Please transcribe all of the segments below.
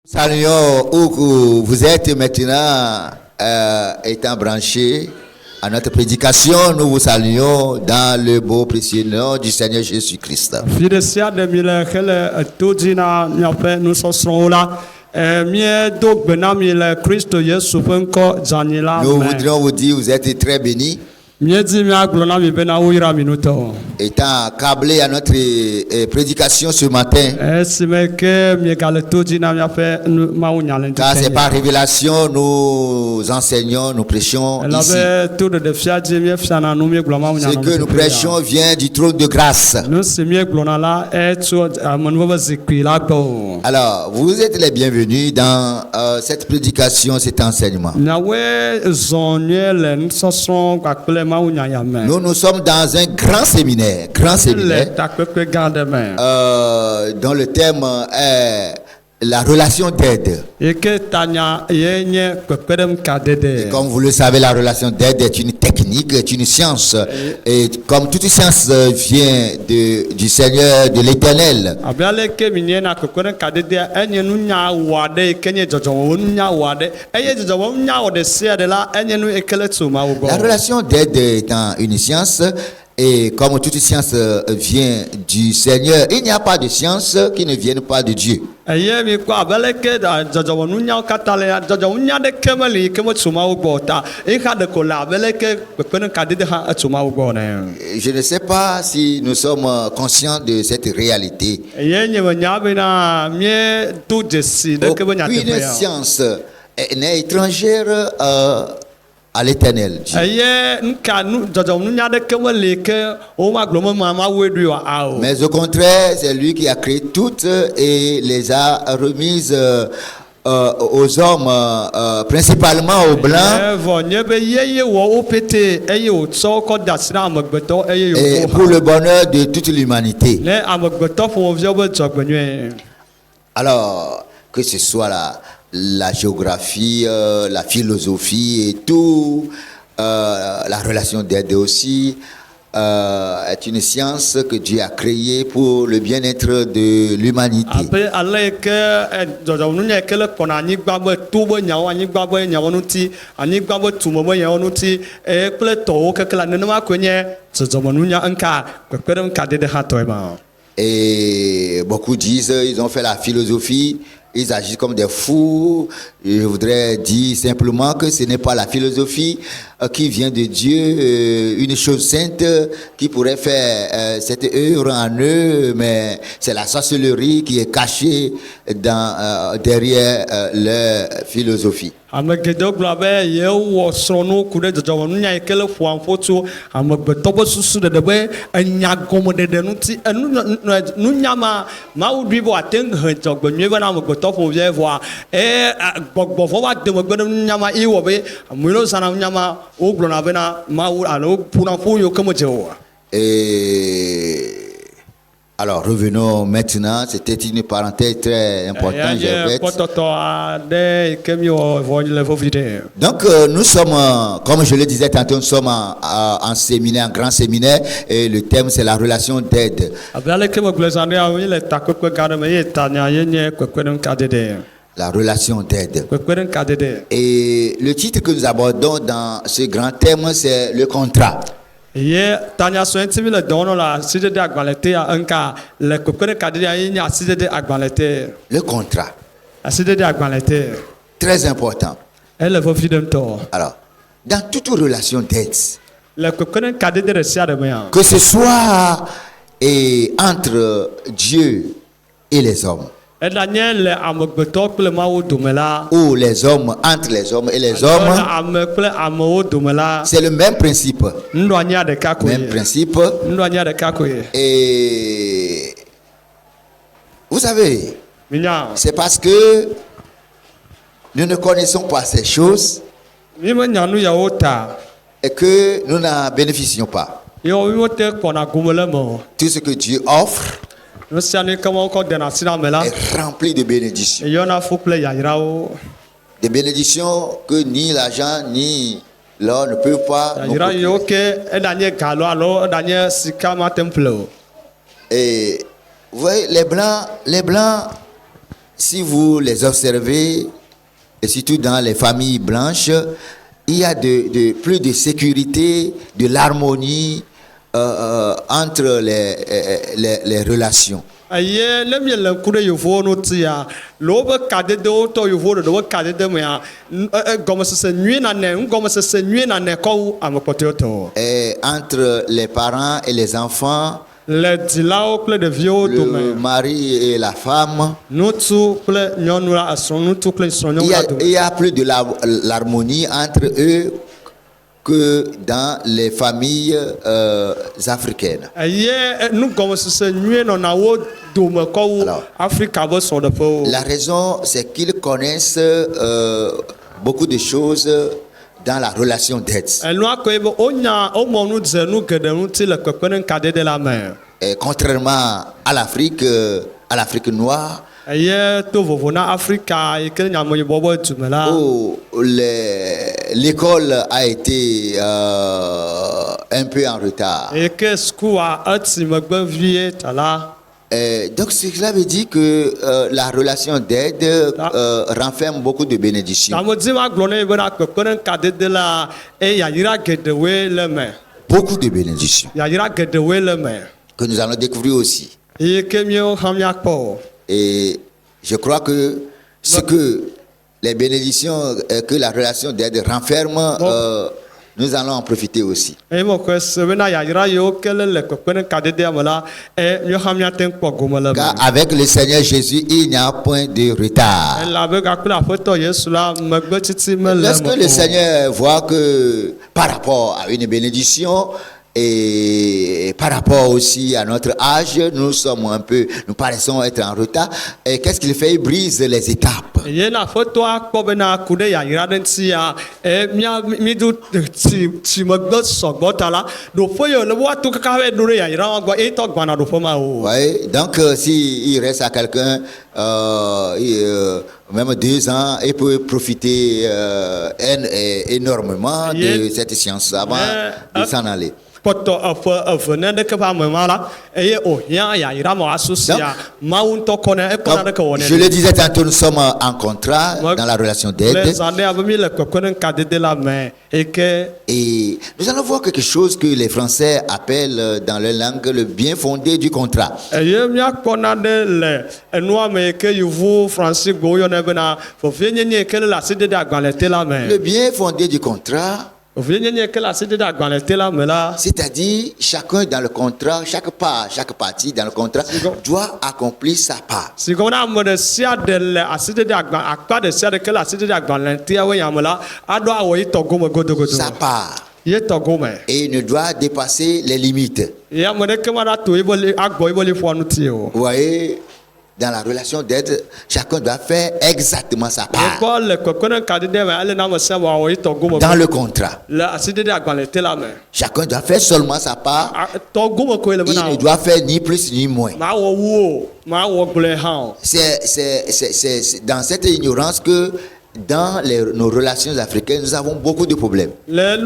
Saluons où vous êtes maintenant étant branchés à notre prédication. Nous vous saluons dans le beau précieux nom du Seigneur Jésus-Christ. Nous voudrions vous dire vous êtes très bénis. Étant câblé à notre prédication ce matin, car c'est par révélation nous enseignons, nous prêchons ici. Ce que nous prêchons vient du trône de grâce. Alors, vous êtes les bienvenus dans cette prédication, cet enseignement. Nous sommes dans un grand séminaire dont le thème est la relation d'aide. Et comme vous le savez, la relation d'aide est une technique, est une science. Et comme toute science vient du Seigneur, de l'Éternel. La relation d'aide étant une science, et comme toute science vient du Seigneur, il n'y a pas de science qui ne vienne pas de Dieu. Je ne sais pas si nous sommes conscients de cette réalité. Aucune science n'est étrangère à l'Éternel. Mais au contraire, c'est lui qui a créé toutes et les a remises aux hommes, principalement aux blancs, et pour le bonheur de toute l'humanité. Alors, que ce soit la géographie, la philosophie et tout, la relation d'aide aussi, est une science que Dieu a créée pour le bien-être de l'humanité. Et beaucoup disent ils ont fait la philosophie. Ils agissent comme des fous. Je voudrais dire simplement que ce n'est pas la philosophie qui vient de Dieu, une chose sainte qui pourrait faire cette œuvre en eux, mais c'est la sorcellerie qui est cachée derrière leur philosophie. Et alors revenons maintenant, c'était une parenthèse très importante. Donc nous sommes, comme je le disais tantôt, nous sommes en séminaire, un grand séminaire, et le thème c'est la relation d'aide. La relation d'aide. Et le titre que nous abordons dans ce grand thème, c'est le contrat. Le contrat. Très important. Alors, dans toute relation d'aide, que ce soit entre Dieu et les hommes, ou les hommes entre les hommes et les hommes, c'est le même principe. Même principe. Et vous savez, c'est parce que nous ne connaissons pas ces choses et que nous n'en bénéficions pas. Tout ce que Dieu offre est rempli de bénédictions. Des bénédictions que ni l'argent ni l'or ne peuvent pas nous Et vous voyez, les blancs si vous les observez, et surtout dans les familles blanches, il y a plus de sécurité, de l'harmonie entre les relations. aye le mi le ku de yovo no tia lo be kade de to yovo de wo kade de me a gomo se nui na ne gomo se nui na ne ko amopote to entre les parents et les enfants, le dilao ple de vieux le to me mari et la femme, no tu ple nyonu la ason no tu ple son nyonu la do il y a plus de l'harmonie entre eux que dans les familles africaines. aye nu gomo se nui no na wo do me ko Alors, Africa bo so de po La raison, c'est qu'ils connaissent beaucoup de choses dans la relation d'aide. enu ko ebe onya o mo nu ze nu gede nu ti le kwekwen kade de la mer Et contrairement à l'Afrique noire, aye to vovo na Africa e ke nyamo yibo bo tumela où l'école a été un peu en retard. et que skoua ati magba vie tala Donc cela veut dire que la relation d'aide renferme beaucoup de bénédictions. na mo di ma glone be na kwekwen kade de la e ya yira gede we le me Beaucoup de bénédictions ya yira gede we le me que nous allons découvrir aussi. e ke mi o hamya ko Et je crois que ce que les bénédictions que la relation d'aide renferme, nous allons en profiter aussi. e mo ko se be na ya yira yo kele le kwekwen kade de amala e mi hamya ten ko gomala Car avec le Seigneur Jésus, il n'y a point de retard. la be ga kula foto yesu la magba titi me le Lorsque le Seigneur voit que par rapport à une bénédiction et par rapport aussi à notre âge, nous paraissons être en retard. Et qu'est-ce qu'il fait? Il brise les étapes. ye na foto akpɔ bena ku ɖe yayra ɖe ŋuti ya mi do tsi megbe sɔgbɔ ta la ɖoƒe ye le woato kaka vɛ ɖo ɖe yayra wa gbɔ etɔ gbana ɖoƒe ma o. Ouais, donc si il reste à quelqu'un même 2 ans, il peut profiter énormément de cette science avant de s'en aller. Kpɔtɔ eve ne ɖeke ƒe ame ma la eye o hiã yayra ma asosia mawu ŋutɔ kɔnɛ ekɔna ɖeke wɔ Je le disais tantôt, nous sommes en contrat dans la relation le d'aide. zã ɖe abe mi le kpekpe ne kadede la me eke Et nous allons voir quelque chose que les Français appellent dans leur langue le bien fondé du contrat. eye miakpɔ naɖe le enua me eke yevu franci gbewo yɔnɛ bena fofie nyenye eke le asi ɖe agbalẽ te la me. Le bien fondé du contrat, c'est-à-dire chacun dans le contrat, chaque partie dans le contrat doit accomplir sa part. Sa part. Et il ne doit dépasser les limites. Vous voyez, dans la relation d'aide, chacun doit faire exactement sa part. Dans le contrat, chacun doit faire seulement sa part. Il ne doit faire ni plus ni moins. C'est dans cette ignorance que dans nos relations africaines, nous avons beaucoup de problèmes. Parce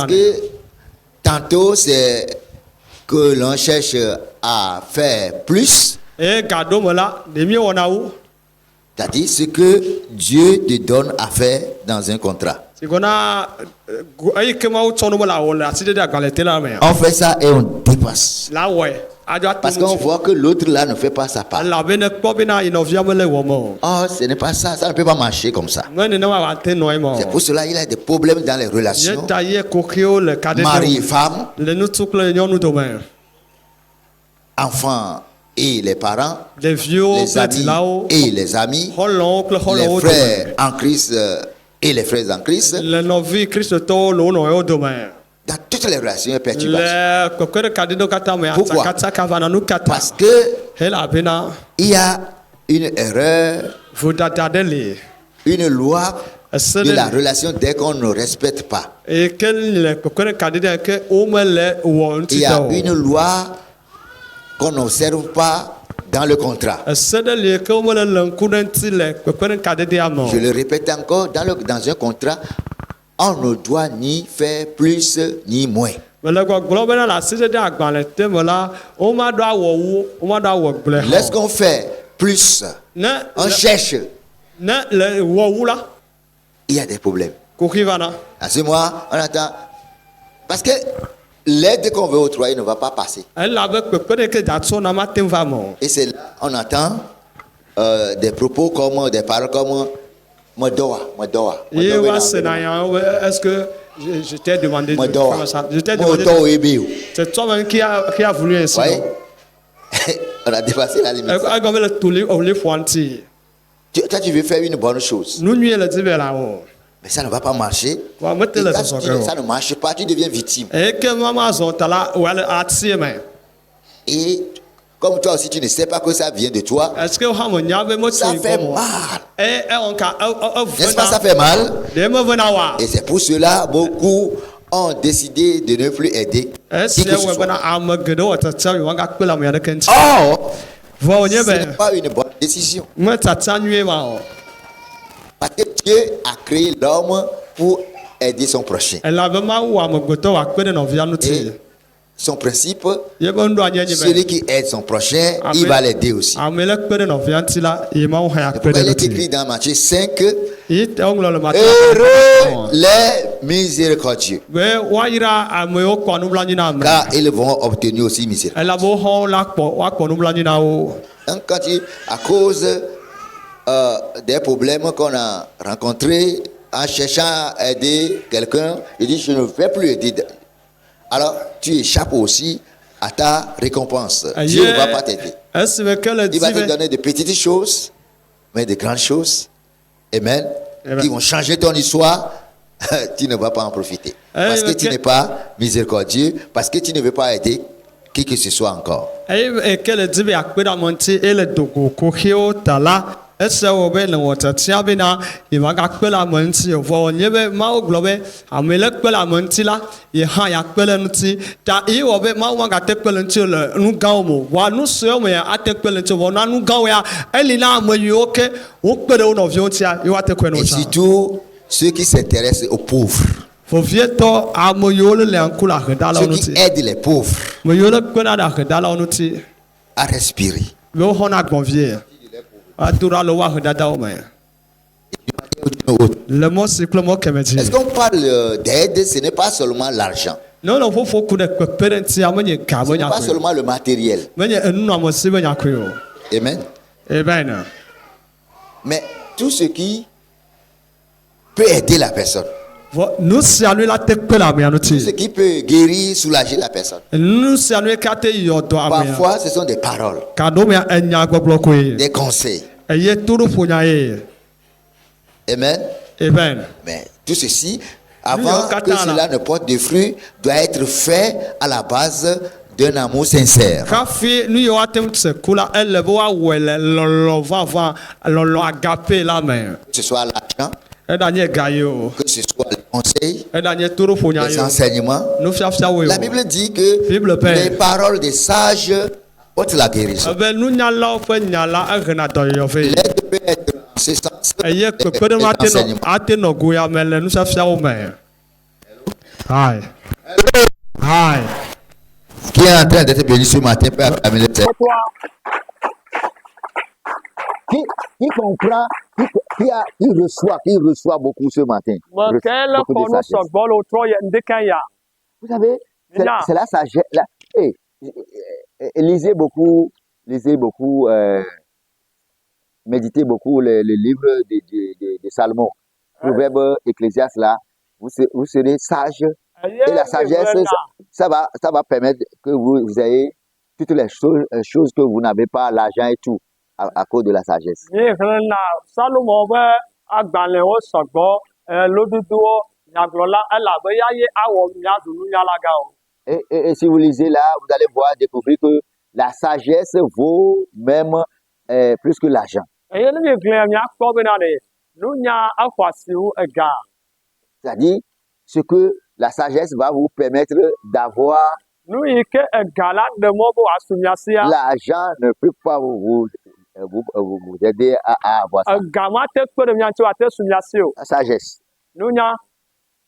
que tantôt, c'est que l'on cherche à faire plus. C'est-à-dire ce que Dieu te donne à faire dans un contrat. On fait ça et on dépasse. Parce qu'on voit que l'autre là ne fait pas sa part. Oh, ce n'est pas ça, ça ne peut pas marcher comme ça. C'est pour cela qu'il y a des problèmes dans les relations. Mari et femme, enfants et les parents, les amis et les amis, les frères en Christ et les frères en Christ. Dans toutes les relations et perturbations. Pourquoi? Parce que il y a une erreur, une loi de la relation dès qu'on ne respecte pas. Il y a une loi qu'on n'observe pas dans le contrat. Je le répète encore, dans un contrat, on ne doit ni faire plus ni moins. le gbɔgblɔ bena le asi ɖe ɖe agbalẽ te me la womaɖo awɔ wu womaɖo awɔ gblẽ xɔ. Lorsqu'on fait plus, on cherche, ne le wɔ wu la il y a des problèmes. koki vana. À ce moment, on attend. Parce que l'aide qu'on veut octroyer ne va pas passer. elabe kpekpe ɖeke dzatsɔ na mate ŋu va me o. Et c'est là on entend des propos comme, des paroles comme Modoa. ye wa sena ya est-ce que je t'ai demandé de faire ça. Je t'ai demandé. C'est toi-même qui a voulu ainsi. Ouais. On a dépassé la limite. Agome le tuli o le fonti. Toi, tu veux faire une bonne chose. Nous nuit le dibe là o. Mais ça ne va pas marcher. Wa mete le Ça sosokero. ne marche pas, tu deviens victime. Et que maman zotala ou elle a tiré mais. Et comme toi aussi, tu ne sais pas que ça vient de toi. Est-ce que on y avait mo Ça fait mal. on ka N'est-ce pas, ça fait mal? de me vena wa. Et c'est pour cela beaucoup ont décidé de ne plus aider. Est-ce que on vena am gedo ta tsa yo nga kpela mo ya de kenti. Or, Vo onye ce n'est be. pas une bonne décision. Mo ta tsa nué ma o. Parce que Dieu a créé l'homme pour aider son prochain. Elle avait ma wa mo gbeto wa kpe de no via no ti. Et son principe, Ye bo ndo anye celui qui aide son prochain, il va l'aider aussi. Amele kpe de no via ti la ye ma o ha ya kpe Pourquoi de il no est ti. écrit dans Matthieu 5, Yi te nglo le ma. heureux les miséricordieux, Be wa yira ame o kwa no blanyi na ame. car ils vont obtenir aussi miséricorde. Elle a beau hon la kpo wa kpo no blanyi na o. Donc, quand à cause des problèmes qu'on a rencontrés en cherchant à aider quelqu'un, il dit je ne vais plus aider. Alors tu échappes aussi à ta récompense. Dieu ne va pas t'aider. Est-ce que le Il va te dibe donner de petites choses, mais de grandes choses. Amen. Amen. Qui vont changer ton histoire. Tu ne vas pas en profiter. Parce que tu n'es pas miséricordieux, parce que tu ne veux pas aider qui que ce soit encore. et que le dibe akpe da monti et le dogo ko hio tala. Est-ce que be le wota tia be na e ma ga kpe la monti o vo nye be ma o glo be amele kpe la monti la e ha ya kpe le nti ta e wo be ma wa ga te kpe le nti le nu ga o mo wa nu so mo ya ate kpe le nti wo na nu ga o ya eli na mo yi oke o kpe de o no vi o tia e wa te kpe no Et cha surtout, ceux qui s'intéressent aux pauvres. fo vieto amo yo le le ankula he da la Ceux onu qui ti aident les pauvres mo yo le kpe na da he da la onu ti à respirer. be o hona gbon vie adura lo wa he da da o me le mo cycle mo kemeti Est-ce qu'on parle d'aide? Ce n'est pas seulement l'argent. no no fo ku de kpe de nti amenye ka Ce mo n'est nya pas ko seulement le matériel. menye enu amo si be nya ko yo Amen. e ben Mais tout ce qui peut aider la personne, vo nu si anu la te kpe la me anu tout ce ti qui peut guérir, soulager la personne. nu si anu ka te yo do ame Parfois, ce sont des paroles, ka do me enya gbogbo ko e des conseils. eye turu fo nya e Amen. e ben Mais tout ceci, avant Nous, que Katana. cela ne porte des fruits, doit être fait à la base d'un amour sincère. kafi nu yo atem se kula ele bo wa wele lolo va lolo agape la me Que ce soit l'argent, e da nye ga yo que ce soit les conseils, e da nye turu fo nya les yo enseignements. nu fia we La Bible dit que Bible paix. les paroles des sages portent la guérison. be nu nya la fe nya la e gna do yo fe L'aide peut être en ce sens. eye kpekpe de les ma enseignements. ate no go ya me le nu fia wo me hi hi Qui est en train d'être béni ce matin peut acclamer le Seigneur. Qui comprend, qui reçoit beaucoup ce matin. Makele Beaucoup de kono sagesse. sogbolo troye ndekanya. Vous savez, Yeah. c'est la sagesse. Lisez beaucoup, méditez beaucoup les livres de Salomon. Proverbe, Ecclésiaste, là. Vous serez sage. Et la sagesse, ça va permettre que vous ayez toutes les choses que vous n'avez pas, l'argent et tout, à cause de la sagesse. Ye hlena Salomo be agbale wo sogbo loduduo nyaglola ela be yaye awo nyadunu nyalaga o. Et si vous lisez là, vous allez voir, découvrir que la sagesse vaut même plus que l'argent. Eye ne gle nya kpo be na de nunya akwasiu ega. C'est-à-dire, ce que la sagesse va vous permettre d'avoir, Nu ike ega la de mo bo asumiasia. l'argent ne peut pas vous aider à avoir ça. Ega ma te kpo de nya ti wa te sumiasio. La sagesse. Nunya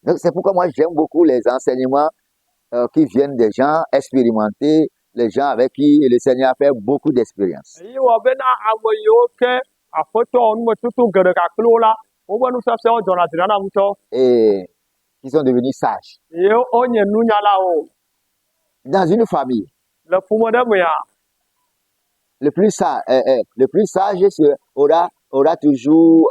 Donc, c'est pourquoi moi j'aime beaucoup les enseignements qui viennent des gens expérimentés, les gens avec qui le Seigneur a fait beaucoup d'expérience. Eyi wɔ bena ame yiwo ke aƒetɔ numetutu geɖe kakpli wo la, wobe nufiafiawo dzɔna dzi na na ŋutɔ, Et qui sont devenus sages. ye wonye nunyalawo. Dans une famille, Le ƒome ɖe mea, le plus sage aura toujours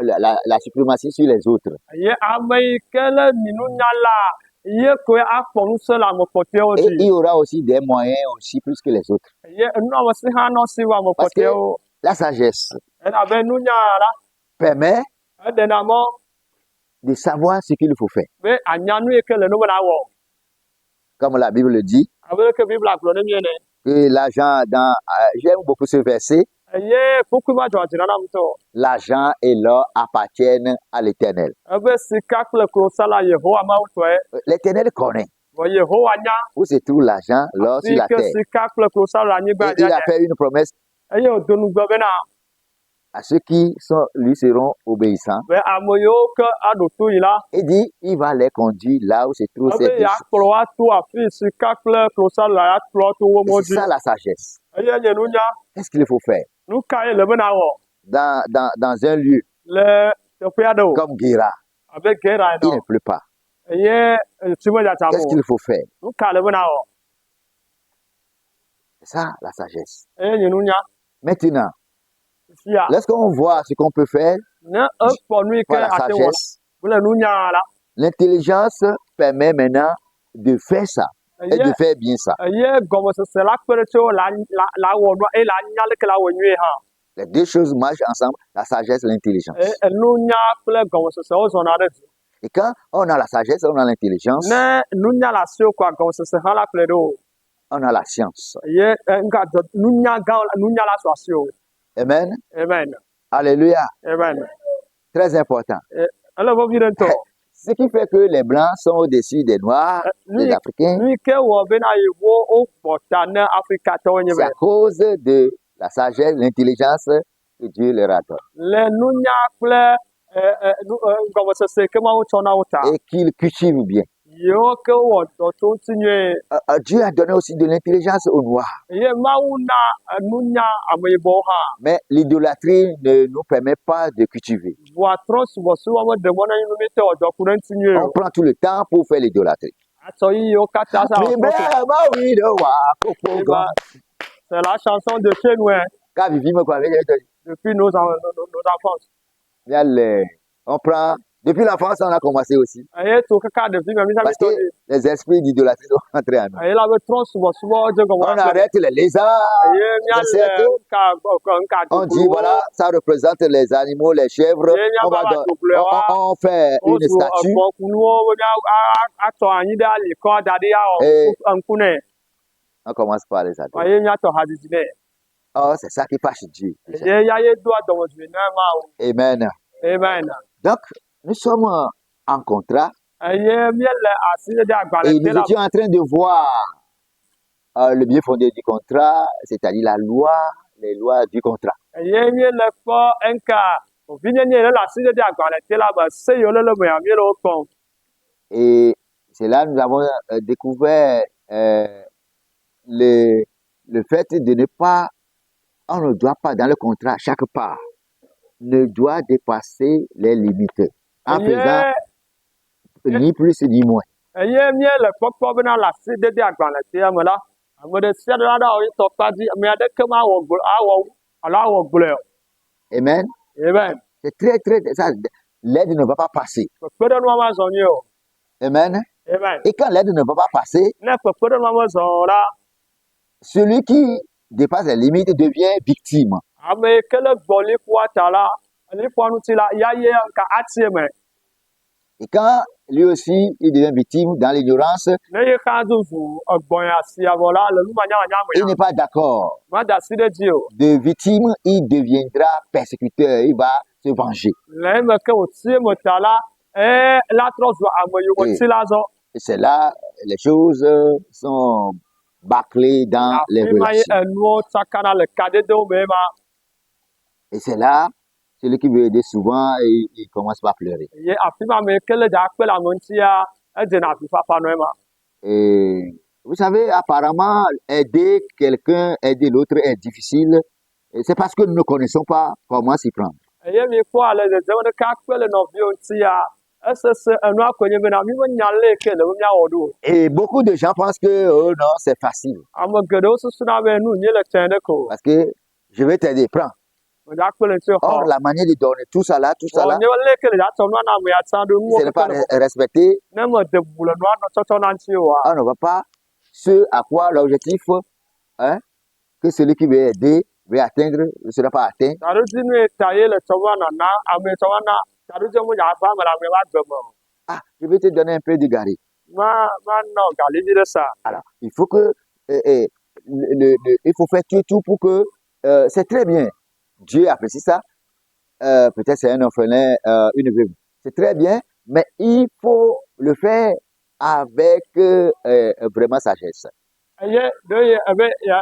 la suprématie sur les autres. ye ame yi ke le mi nunyala, ye koe akpɔ ŋusẽ le ame kpɔtɔewo Et dzi. il aura aussi des moyens aussi plus que les autres. Ye nunɔamesi hã nɔ si wɔ ame Parce que kpɔtɔewo. la sagesse Elabe nunyala permet eɖena mɔ de savoir ce qu'il faut faire. be anya nu yi ke le nu bena wɔ. Comme la Bible le dit, Abe ke Biblia gblɔ ne mí ene. que l'argent j'aime beaucoup ce verset, Eye kuku ma dzɔ dzi na na ŋutɔ. l'argent et l'or appartiennent à l'Éternel. Ebe sika kple klosa la Yehowa Mawu tɔe. L'Éternel connaît Vɔ Yehowa nya où se trouve l'argent, l'or sur si la ke terre. sika kple klosa le anyigba Et il a dzi. fait une promesse Eye wòdo nugbe bena à ceux qui lui seront obéissants. be ame yiwo ke aɖo to yi la, Il dit, il va les conduire là où se trouvent ces ebe deux choses. yeakplɔ wo ato afi sika kple klosa le akplɔ to wo Et mɔ c'est dzi. ça la sagesse. Eye nye nunya, Qu'est-ce qu'il faut faire nu ka ye le bena wɔ dans un lieu le teƒe aɖe o. comme Guéra? Abe Gera Il ene ne o. pleut pas. Eye tsi me dzadzam Qu'est-ce o. qu'il faut faire? Nu ka le bena wɔ. C'est ça la sagesse. Eye nye nunya. Maintenant, Fia, lorsqu'on voit ce qu'on peut faire ne ekpɔ nu yi ke par la ate wɔ la, sagesse, wole nunya la. l'intelligence permet maintenant de faire ça et de Eye faire bien ça. eye gɔmesese la kpe ɖe tso la wɔ nua eye la nya leke la wɔ nyuie hã. Les deux choses marchent ensemble, la sagesse et l'intelligence. Nunya kple gɔmesese wo zɔna ɖe dzi. Et quand on a la sagesse, on a l'intelligence, Ne nunya le asiwo koa gɔmesese hã la kplɔe ɖo o. on a la science. Ye nunya gã nunya la su asiwo. Amen. Amen. Alléluia. Amen. Très important. Ele vevi ɖe ŋutɔ. Ce qui fait que les Blancs sont au-dessus des Noirs, des Africains, Nu yi ke wɔ bena yevuwo wokpɔ ta ne Afrikatɔwo nye c'est à be cause de la sagesse, l'intelligence que Dieu leur a donnée. le nunya kple gɔmesese ke Mawu tsɔ na wo ta. Et qu'ils cultivent bien. Yewo ke wɔ dɔ to ŋuti nyuie. Dieu a donné aussi de l'intelligence aux Noirs. Ye Mawu na nunya ameyibɔwo hã. Mais l'idolâtrie ne nous permet pas de cultiver. Vɔa trɔ subɔsubɔ meɖe mɔ na mi te wɔ dɔ ku ɖe ŋuti nyuie On o. prend tout le temps pour faire l'idolâtrie. Atsɔ yiyiwo katã sa Mais wɔ trɔ bah oui, de voir, Eh ben, c'est la chanson de chez nous, hein, quand Vivi me parlait, depuis nos enfances. on prend, depuis l'enfance, on a commencé aussi. Eye to kaka ɖevi me mi Parce sami que tɔ di. les esprits d'idolâtrie sont entrés en nous. Eye la be trɔ subɔsubɔ dze gɔmɔ On la kple. arrête les lézards, Eye les miale cercles. nka On dit, voilà, ça représente les animaux, les chèvres. Eye On, va miaba don- dogble wa. on fait O une su statue. ɛgbɔkunuwo be atɔ anyi ɖe ali kɔ da ɖi Eh. awɔ ŋku nɛ. On commence par les adorer. Eye miatɔ hadzidzi nɛ. Oh, c'est ça qui fâche Dieu. déjà. Eye ya ye do adɔmedzoe na Mawu. Amen. Amen. Donc, nous sommes en contrat Eye miele asi ɖe et agbalẽ te nous la. étions en train de voir le bien fondé du contrat, c'est-à-dire la loi, les lois du contrat. Eye miele kpɔ enka vinyenye ɖe le asi ɖe agbalẽ te la be se yiwo le le mea miele wo kpɔm. Et c'est là que nous avons découvert le fait de ne pas, on ne doit pas dans le contrat, chaque part, ne doit dépasser les limites en faisant ni plus ni moins. Eye miele kpɔkpɔ bena le asi ɖe agbalẽ tea me la, ame ɖe sia ɖe la wo tɔ kpa dzi, ame aɖeke awɔ alo awɔ gblɔe o. Amen. Amen. C'est très, très, ça, l'aide ne va pas passer. Kpekpeɖeŋua ma zɔ nyuie o. Amen. Amen. Et quand l'aide ne va pas passer, Ne kpekpeɖeŋua me zɔ o la, celui qui dépasse les limites devient victime. ame yi ke le gbɔ liƒoa ta la, liƒoa ŋuti la, ya ye nka atie me. Et quand lui aussi, il devient victime dans l'ignorance, Ne ye hã zuzu egbɔnya siavɔ la le numanyamanya il me n'est pas d'accord. ma da asi ɖe dzi o. De victime, il deviendra persécuteur, il va se venger. Le eme ke wòtie me ta la, la trɔ zu ame yi wòti la zɔ. Et c'est là, les choses sont bâclées dans les Afi ma ye relations. enuwo tsakana le kaɖeɖewo me ma. Et c'est là, celui qui veut aider souvent, il commence par pleurer. Ye afi ma me ke le dza kpe le ame ŋutia, edzena avifafa nɔ ema. Et vous savez, apparemment, aider quelqu'un, aider l'autre est difficile. Et c'est parce que nous ne connaissons pas comment s'y prendre. eye mi kpɔ ale dzedze be ɖeka kpe le nɔviwo ŋuti ya esese enua konye bena mi menya le ke le be miawɔ ɖo o. Et beaucoup de gens pensent que, oh non, c'est facile. Ame geɖewo susuna be nu nye le tsɛ ɖeke o. Parce que je vais t'aider, prends. Meda kpe le ŋuti xɔ. Or, la manière de donner tout ça là, Nye le ke le dzatsɔ nua na ame ya tsã ɖo nuwo ce n'est pas keke le respecté. ne me de bu le nua nɔ tsɔtsɔ na ŋuti oa. On ne voit pas ce à quoi l'objectif hein, que celui qui veut aider veut atteindre ne sera pas atteint. Taɖodzi nu ye ta ye le tsɔ va nana ame tsɔ va na taɖodzi mo dza va me le ame va gbe me o. Ah, je vais te donner un peu de garri. Ma nɔ gali vi ɖe sa. Alors, il faut que il faut faire tout pour que c'est très bien. Dieu apprécie ça. Peut-être c'est un orphelin, une veuve. C'est très bien, mais il faut le faire avec vraiment sagesse. Eye ɖe ye ebe ya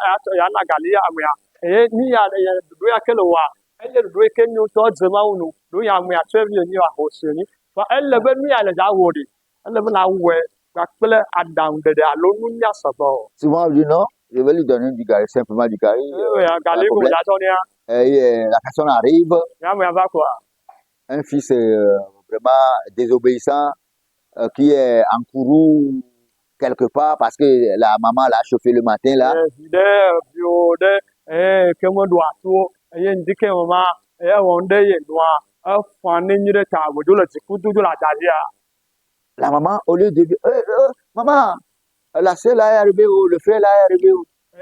na gali ya ame ya. Eye nu ya ɖoɖo ya ke le wɔa enye ɖoɖo yi ke mi ŋutɔ dze Mawu nu. Ɖo ya ame ya tso vi nyi ahosi nyi. Fa ele be nu ya le dza wɔ ɖi. Ele be na wɔe kpakple aɖaŋuɖeɖe alo nunya sɔgbɔ. Souvent on dit non, je vais lui donner du garri, simplement du garri. Ya gali ko dza tsɔ nia. La personne arrive, Ya ame ya va quoi. un fils vraiment désobéissant qui est en courroux quelque part parce que la maman l'a chauffé le matin là. Ɖe viwo ɖe ke me ɖo ato eye ŋdi ke mama eye wɔm ɖe ye nua efɔa ne nyi ɖe ta wodzo le dzikudo dzo le adavia. La maman, au lieu de dire, maman, la sœur là est arrivée, le frère là est arrivé.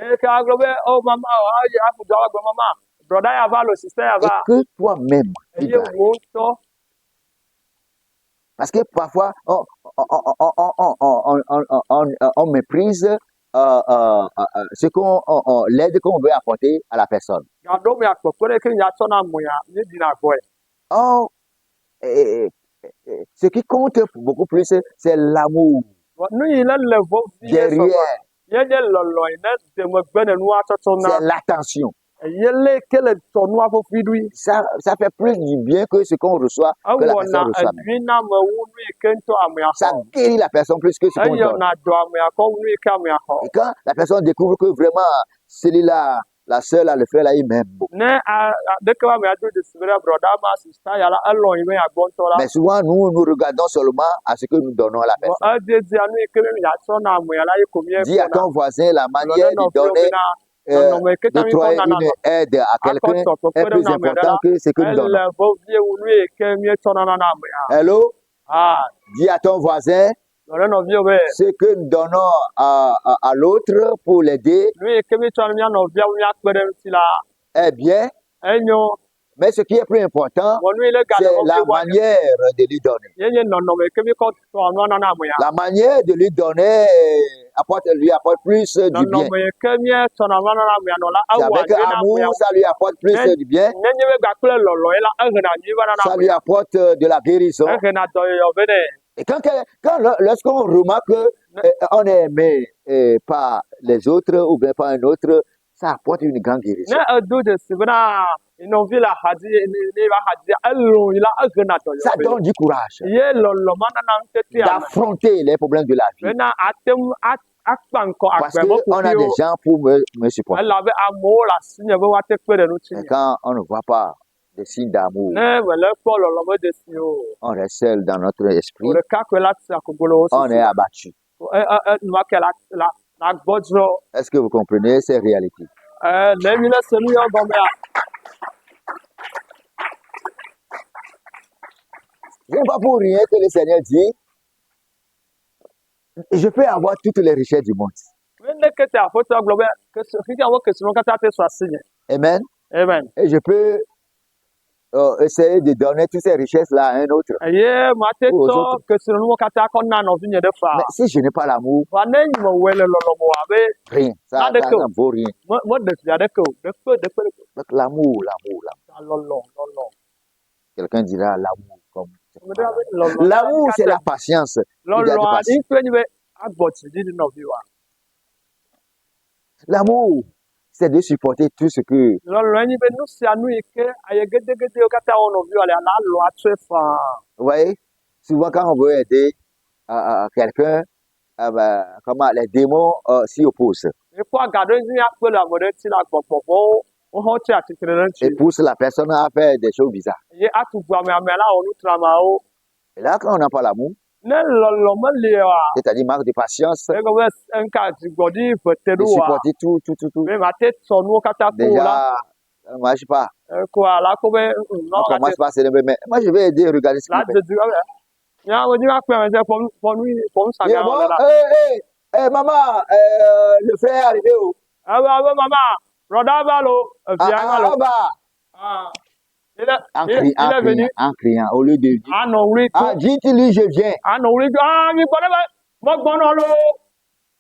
Eye ke agblɔ be oh mama ayi afu dɔ agblɔ mama brɔda ya va lo sister ya Et va. que toi-même, tu Eye gardes. wo ŋutɔ Parce que parfois, on méprise ce l'aide qu'on veut apporter à la personne. gaɖo me akpɔkpɔ ɖe ke nya tsɔ na ame ya nye dina gbɔe. Or, ce qui compte beaucoup plus, c'est l'amour Nu yi le vɔ vie sɔgbɔ derrière, ye nye lɔlɔ yi ne de megbe ne nua tsɔtsɔ na. c'est l'attention. Eye le ke le tsɔ nua ƒoƒui ɖoe. Ça fait plus du bien que ce qu'on reçoit, que la Ewɔna personne reçoit même. edui na ame wu nu yi ke ŋutɔ ame ya Ça xɔ. guérit la personne plus que ce qu'on donne. Eyɔna dɔ ame ya kɔ nu yi ke ame ya xɔ. Et quand la personne découvre que vraiment, celui-là, la sœur, là, le frère, là, il m'aime beaucoup. Ne ɖeke be ame ya do dzesi be ɖe brɔda ma sista ya la elɔ yi be ya gbɔ ŋutɔ la. Mais souvent, nous regardons seulement à ce que nous donnons à la Vɔ personne. edzedzia nu yi ke mi ya tsɔ na ame ya la ye ko mi Dis à ekpɔna. ton voisin la Gblɔ manière ɖe de nɔviwo donner, bena nɔnɔme yi ke ta mi kɔ d'octroyer nana une aide à quelqu'un akɔtɔ kpekpe est ɖe plus na ame ɖe important la. que ce que nous donnons. Ele vɔvie wu nu yi ke mi tsɔ nana na ame ya. Hello? Ah, Dis à ton voisin gblɔ ɖe nɔviwo be ce que nous donnons à l'autre pour l'aider nu yi ke mi tsɔ na mia nɔviawo miakpe ɖe ŋuti la est bien, enyo. mais ce qui est plus important, Vɔ nu yi le c'est gale la vɔvie wa manière de lui donner. ye nye nɔnɔme yi ke mi kɔ tɔ nua nana ame ya. La manière de lui donner lui apporte plus du bien. Nɔnɔme yi ke mietsɔ na nua nana ame ya nɔ la C'est ewɔ avec adue na ame amour, ya. ça lui apporte plus du bien, Nenye be gakple lɔlɔ ye la ehena nyui va nana ça ame lui ya. apporte de la guérison. Ehena dɔyɔyɔ be nɛ. Et lorsqu'on remarque qu'on est aimé par les autres ou bien par un autre, ça apporte une grande guérison. Ne edo dzesi bena nɔvi le axadzi ne va axadzi elɔ yi la ehena Ça dɔyɔyɔ be. donne du courage Ye lɔlɔ ma nana ŋutete ame d'affronter les problèmes de la vie. bena ate ŋu akpa ŋkɔ Parce agbe qu'on a des ƒoƒuiwo. gens pour me supporter. Elabe amewo le asinye be woate kpe ɖe ŋuti Et nye. quand on ne voit pas des signes d'amour, Ne mele kpɔ lɔlɔ be dzesi o. on reste seul dans notre esprit, O ɖeka koe la tia kogolo wo on est susu. abattu. Nua ke la gbɔdzrɔ. Est-ce que vous comprenez ces réalités? Ne mi le se nu yɔ gɔmea. Ce n'est pas pour rien que le Seigneur dit, je peux avoir toutes les richesses du monde. Ne kete aƒetɔ gblɔ be fifia wo kesinɔ katã te sɔ asinye. Amen. Amen. Et je peux essayer de donner toutes ces richesses-là à un autre. Eye mate Aux tsɔ autres. kesinɔnuwo katã kɔ na nɔvinye ɖe fa. Mais si je n'ai pas l'amour, Va ne nyimewɔe le lɔlɔmɔ abe rien. Ça ne vaut rien. meɖe fia ɖeke o. Ɖekpe. Donc l'amour. Lɔlɔ. Quelqu'un dira l'amour comme. Ame ɖe be lɔlɔ. L'amour, c'est la patience. Lɔlɔ aɖe ƒe nyi be agbɔ tsidzi ɖi nɔviwoa. L'amour, c'est de supporter tout ce que. Lɔlɔ nyi be nu sia nu yi ke aye gedegedewo katã wɔ nɔviwoa le la lɔ atsɔe faa. Vous voyez, souvent quand on veut aider quelqu'un, comment les démons s'y opposent ekpɔ ga ɖe dzi akpe le ame ɖe ŋuti le agbɔgbɔgbɔwo wohã tsi atsitre ɖe et ŋuti poussent la personne à faire des choses bizarres. ye atu bu ame la wɔ nutramawo Et là, quand on n'a pas l'amour, ne lɔlɔ meli oa c'est-à-dire manque de patience, egɔme nka dzigbɔɖi ƒete de ɖo oa supporter tout, me mate tsɔ nuwo katã ko o la déjà, moi, je sais pas, koa la ko be on nɔ commence par s'énerver, mais moi, je vais aider, regarder ce la qu'il fait. dzedze ɔbɛ nya wo dzi akpɛ mɛ sɛ fɔm Il dit, sanga bon, wɔ la maman, le frère est arrivé. abe mama rɔda va lo efia va lo Bah, il est en venu criant, au lieu de dire, anɔ wuli to dites-lui, je viens. anɔ wuli to mi gbɔ ne bɛ mɔ gbɔnɔ lo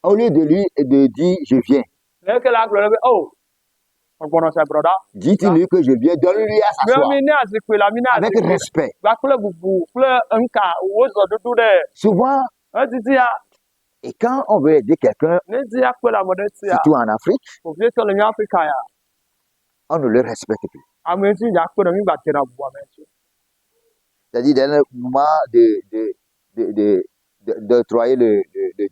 Au lieu de dire, je viens, le ke la gblɔ ne bɛ o gbɔnɔ sɛ brɔda dites-lui que je viens, donne-lui à s'asseoir, mi ne azikpe la mi ne avec azikpe respect. gba kple bubu kple nka wo zɔ dudu ɖe Souvent, etiti ya et quand on veut aider quelqu'un, ne di akpe le ame ɖe ti ya surtout en Afrique, ovietɔ le mi Afrika ya on ne le respecte plus. ame ŋuti dza akpe ɖe mi gba te ɖe bubu ame ŋuti C'est-à-dire, dans le moment d'octroyer le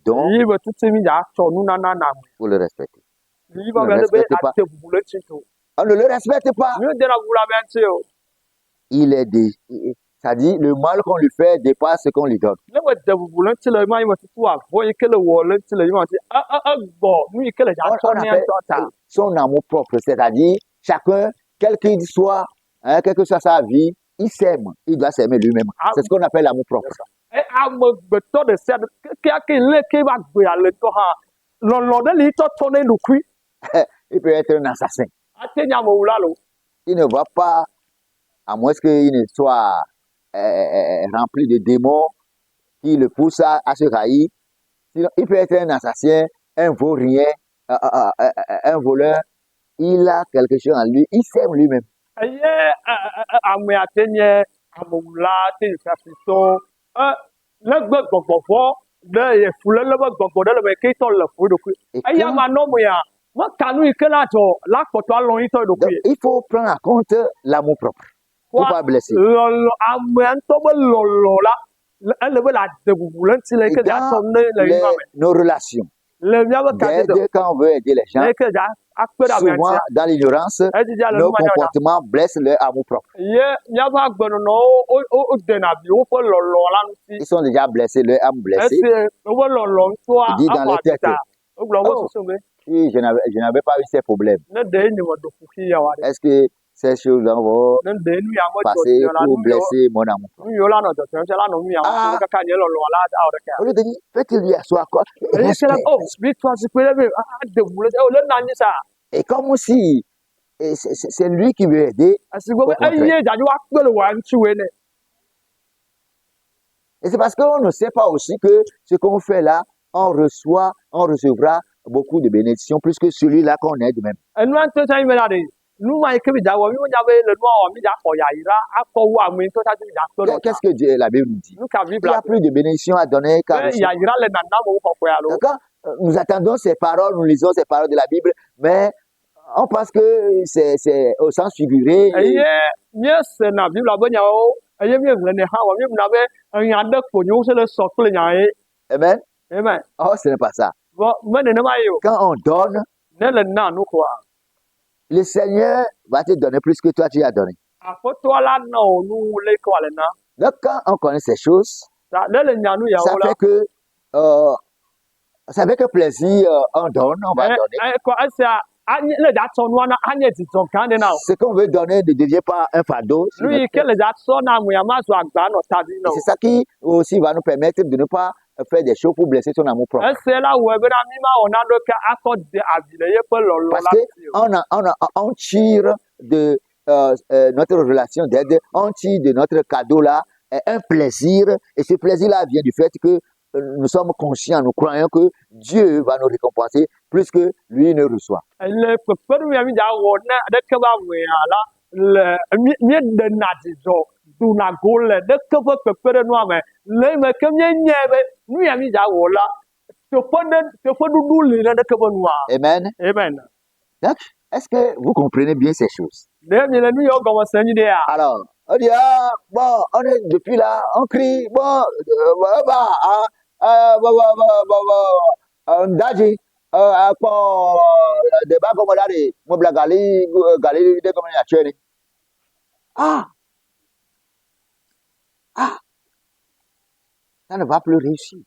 don, yi be tutu mi dza atsɔ nunana na ame il faut le respecter. yi ba bɛ ne be ate bubu le tsi to On ne le respecte pas. mi de na bubu le ame ŋuti o C'est-à-dire, le mal qu'on lui fait dépasse ce qu'on lui donne. ne be de bubu le ŋuti le ma yi me tutu avɔ yi ke le wɔ le ŋuti le yi ma ŋuti egbɔ nu yi ke le dza On tsɔ ne appelle ŋutɔ ta son amour propre, c'est-à-dire, chacun, quel qu'il soit, quelle que soit sa vie, il s'aime. Il doit s'aimer lui-même. C'est ce qu'on appelle l'amour propre. ame gbetɔ de sia ɖe ke le ke ba gbea le tɔ hã lɔlɔ ɖe li tɔtɔ ne ɖokui Il peut être un assassin. ate nye amewula lo Il ne va pas, à moins qu'il ne soit rempli de démons qui le poussent à se haïr. Sinon, il peut être un assassin, un vaurien, un voleur. Il a quelque chose en lui. Il s'aime lui-même. eye ame ate nye amewula ate yi fiafitɔ legbe gbɔgbɔvɔ ɖe ye fuléle be gbɔgbɔ ɖe le me ke tɔ le fu ɖokui Et eye quand- ama nɔ mea meka nu yi ke la dzɔ la kpɔtɔ alɔ yi tɔ Donc, ɖokui il faut prendre en compte l'amour propre. Il ne faut pas blesser. lɔlɔ amea ŋutɔ be lɔlɔ la ele be la de bubu le ŋuti le yi Et ke dza dans tsɔ ne le yi ma me nos relations, le míabe kadede d'aider quand on veut aider les gens, le yi ke dza akpe ɖe amea souvent ŋutia dans l'ignorance, edidi ale nos nu ma nyɔ comportements blessent leur amour propre. ye míabe agbenɔnɔwo wo dena vi woƒe lɔlɔ la ŋuti Ils sont déjà blessés, leur âme blessée. esi woƒe lɔlɔ ŋutɔa Il dit dans avɔ le texte, adita wogblɔ wo oh, susu be si je n'avais pas eu ces problèmes, ne ɖe nye me ɖo kuxi ya wa ɖe est-ce que ces choses-là vont ne ɖe nu ya me dzɔ passer tiɲɔ la pour blesser mon amour propre? nu yiwo la nɔ dzɔdzɔm tia la nɔ nu ya Ah. me kaka nye lɔlɔ la awɔ ɖeke Au lieu de dire, faites-lui lui asseoir quoi? eye ke la o mi tɔ zikpui ɖe be ade ʋu le o le na anyi sa Et comme si c'est lui qui veut aider, esi gbɔ be Au contraire. eye dzadzi wa kpe le wòa ŋuti woe ne et c'est parce qu'on ne sait pas aussi que ce qu'on fait là, on recevra beaucoup de bénédictions plus que celui-là qu'on aide même. enua ŋutɔ sa yi me la ɖe nu ma yi ke mi dza wɔ mi wonya be le nua wɔ mi dza xɔ yayira akɔ wu ame ŋutɔ sa mi dza kpe ɖe Qu'est-ce que la Bible nous dit? nu ka Il y bibla a plus de bénédictions à donner qu'à be recevoir. yayira le nana me wo xɔxɔe alo Quand nous attendons ces paroles, nous lisons ces paroles de la Bible, mais on pense que c'est au sens figuré. eye míesena bibla be nyawo eye míeŋlɔ ne hã wɔ míemuna be enya ɖe kpo nyo se le sɔ kple nya ye Amen. amen Oh, ce n'est pas ça. vɔ me nenema ye o Quand on donne, ne le na nu koa le Seigneur va te donner plus que toi tu as donné. aƒetɔ la na wo nu le ke wòle na Donc quand on connaît ces choses, ta ne le nya nu ça yawo la fait que plaisir on donne, on va donner. kɔ esia anye le dza tsɔ nua na anye dzidzɔ gã ɖe na o Ce qu'on veut donner ne devient pas un fardeau. sur nu notre yi ke le dza tsɔ na amea ma zu agba nɔ ta dzi na Et c'est ça qui aussi va nous permettre de ne pas faire des choses pour blesser son amour propre. esia la wɔe bena mi ma wɔ naɖeke akɔ de avi le yeƒe lɔlɔ Parce la ŋuti o qu'on tire de notre relation d'aide, on tire de notre cadeau là un plaisir. Et ce plaisir-là vient du fait que nous sommes conscients, nous croyons que Dieu va nous récompenser plus que lui ne reçoit. le kpekpeɖeŋu ya mi dza wɔ ne ɖeke be awɔea la le míeɖena dzidzɔ duna go le ɖeke ƒe kpekpeɖenua me le yi me ke míenye be nu ya mi dza wɔ la teƒe ɖuɖu li ɖe ɖeke ƒe nua Amen. amen Donc, est-ce que vous comprenez bien ces choses? ɖe mi le nu yawo gɔme se nyui ɖea Alors, on dit, ah, bon, on est depuis là, on crie, bon, Ndaji, apa débat comme là, moi, la gali, de comme il a tué. Ah, ça ne va plus réussir.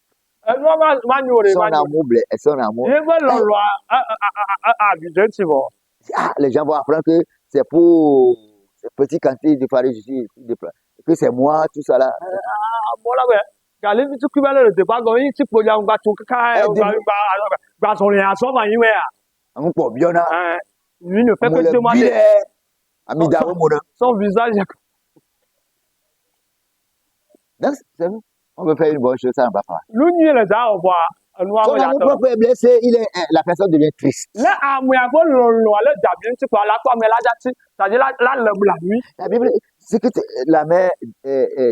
ɛnu ma nyore Son ma nyore amour, son amour. ye bɛ lɔlɔ a abidjan ti bɔ Ah, les gens vont apprendre que c'est pour ces petits quantités de farine ici, que c'est moi, tout ça là. mɔla bɛ gali bi tukui bɛ le de ba gɔ yi ti kpodza ŋgba tu kaka gba sɔlɔ ya sɔ ma yi mɛ ya On peut bien là. lui ne fait On que le demander bilet. Ami Davo Mouna. son visage Donc, c'est bon. On veut faire une bonne chose, ça ne va pas. lu nyi le za o bɔ enu Son awɔ ya amour tɔ propre est blessé, la personne devient triste. lɛ amuya gbɔ lɔlɔ ale dabi ŋuti kɔ ala tɔ mɛ la dza ti c'est-à-dire la le bla lui La Bible, ce que la main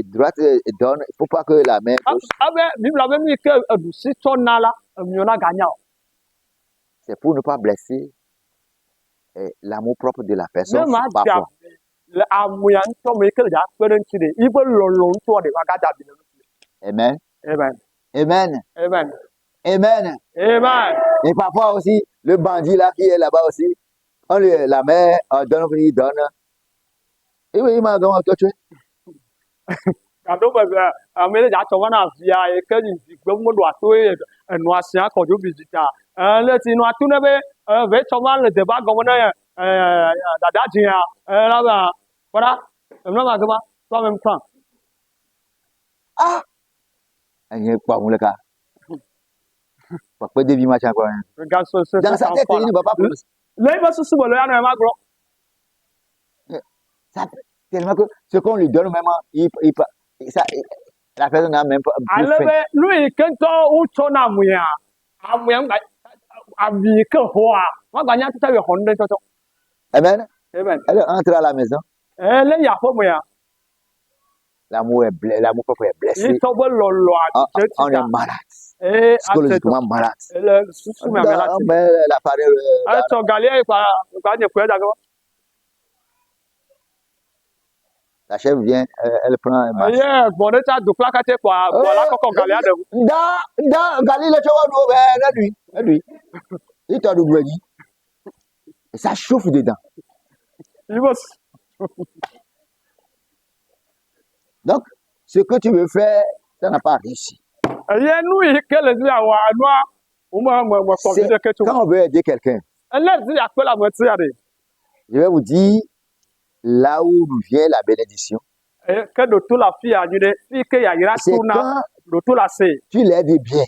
droite donne, il ne faut pas que la main gauche. abe bibla bɛ mi ke edusi tɔ na la emiɔ na ganya o C'est pour ne pas blesser l'amour propre de la personne. ne ma Parfois. dabi le amuya ŋutɔ me ke le dza kpe ɖe ŋuti de yi be lɔlɔ ŋutɔ de va ga dabi le ŋuti Amen. amen Amen. amen Amen. amen Et parfois aussi, le bandit là qui est là-bas aussi, la main donne, il donne. Et oui, il m'a donné un tué. gado bɛ ame ɖe dza tɔ va na via yi ke yi zigbe mo do ato ye enua sia kɔdzo bi dzi ta le ti nua tu ne be ve tsɔ va le deba gɔme ne dada dzia la ba kɔɖa emlɔ ma gema tɔ ame kran Ah! Il y a pas mon cas. Pas de vie machin quoi. ga so so Dans sa tête, il ne va pas prononcer. le be susu be le ya na ma gblɔ Ça, tellement que ce qu'on lui donne vraiment, la personne n'a même pas plus ale faim. be nu yi ke ŋutɔ wotsɔ na amuya ŋgba abi ke xɔa ma gba nya tuta be xɔ nu ɖe tsɔtsɔ Amen. amen Elle entre à la maison. le yi aƒeme ya L'amour est blessé, l'amour propre est blessé. yi tɔ be lɔlɔ adi On tse est ti malade. ta Psychologiquement malade. le susu me ame la On ti met la parole. etsɔ galia yi kpa nye kpe da gɔ La chef vient, elle prend un masque. eye gbɔn ɖe tsa do kpla kate kpa gbɔ la kɔkɔ galia ɖe ŋu Gali le lui. Il t'a dit. Et ça chauffe dedans. yi be Donc, ce que tu veux faire, ça n'a pas réussi. eye nu yi ke le zi awɔ enua wo me kɔ vi C'est ɖeke tso quand on veut aider quelqu'un, ele zi akpe le ame ti ya de je vais vous dire là où nous vient la bénédiction. eye ke ɖo to le afi ya nyi ɖe fi ke yayra C'est to na quand ɖo to le ase tu l'aides bien,